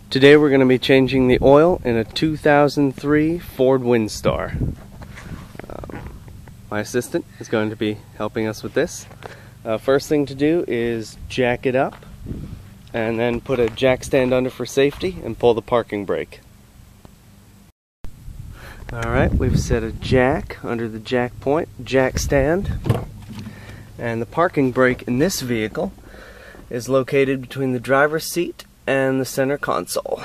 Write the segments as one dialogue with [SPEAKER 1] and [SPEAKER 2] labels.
[SPEAKER 1] Today we're going to be changing the oil in a 2003 Ford Windstar. My assistant is going to be helping us with this. First thing to do is jack it up and then put a jack stand under for safety and pull the parking brake. Alright, we've set a jack under the jack point, jack stand, and the parking brake in this vehicle is located between the driver's seat and the center console.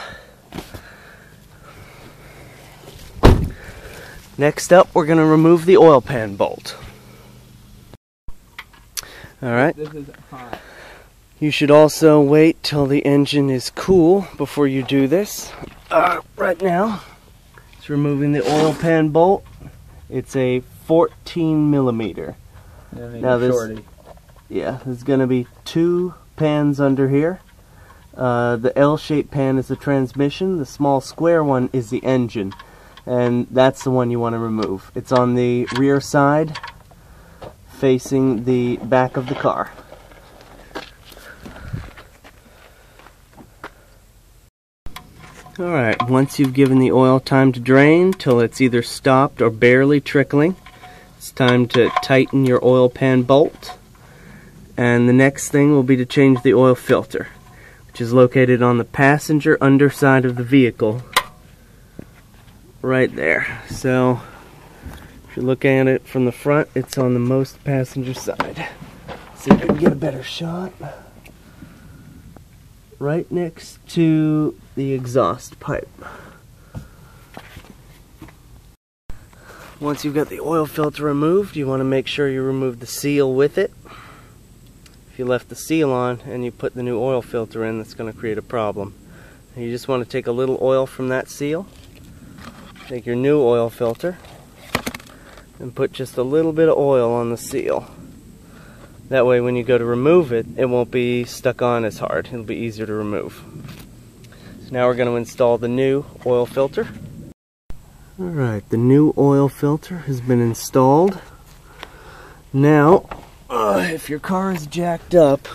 [SPEAKER 1] Next up, we're going to remove the oil pan bolt. Alright.
[SPEAKER 2] This is hot.
[SPEAKER 1] You should also wait till the engine is cool before you do this. Right now, it's removing the oil pan bolt. It's a 14 millimeter. Now there's going to be two pans under here. The L-shaped pan is the transmission, the small square one is the engine, and that's the one you want to remove. It's on the rear side facing the back of the car. Alright, once you've given the oil time to drain till it's either stopped or barely trickling, it's time to tighten your oil pan bolt, and the next thing will be to change the oil filter, which is located on the passenger underside of the vehicle, right there. So, if you're looking at it from the front, it's on the most passenger side. See if I can get a better shot. Right next to the exhaust pipe. Once you've got the oil filter removed, you want to make sure you remove the seal with it. If you left the seal on and you put the new oil filter in, that's going to create a problem. You just want to take a little oil from that seal, take your new oil filter, and put just a little bit of oil on the seal. That way when you go to remove it, it won't be stuck on as hard. It'll be easier to remove. So now we're going to install the new oil filter. Alright, the new oil filter has been installed. Now, if your car is jacked up,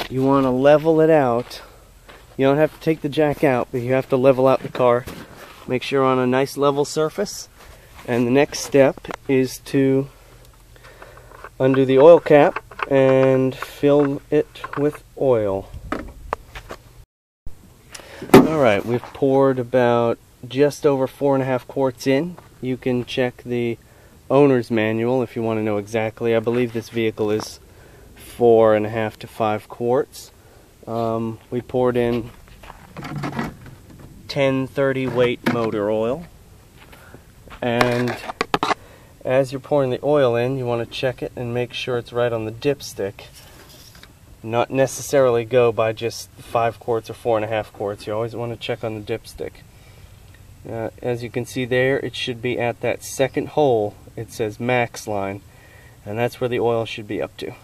[SPEAKER 1] you want to level it out. You don't have to take the jack out, but you have to level out the car. Make sure you're on a nice level surface. And the next step is to undo the oil cap and fill it with oil. Alright, we've poured about just over 4.5 quarts in. You can check the owner's manual if you want to know exactly. I believe this vehicle is 4.5 to 5 quarts. We poured in 1030 weight motor oil, and as you're pouring the oil in, you want to check it and make sure it's right on the dipstick. Not necessarily go by just 5 quarts or 4.5 quarts. You always want to check on the dipstick. As you can see there, it should be at that second hole. It says max line, and that's where the oil should be up to.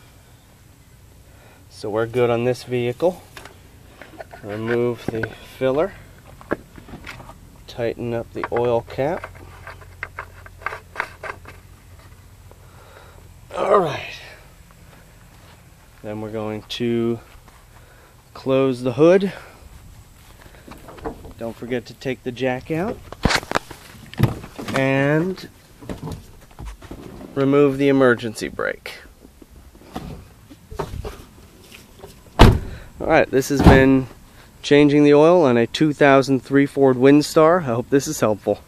[SPEAKER 1] So we're good on this vehicle. Remove the filler, tighten up the oil cap. Alright, then we're going to close the hood. Don't forget to take the jack out and remove the emergency brake. Alright, this has been changing the oil on a 2003 Ford Windstar. I hope this is helpful.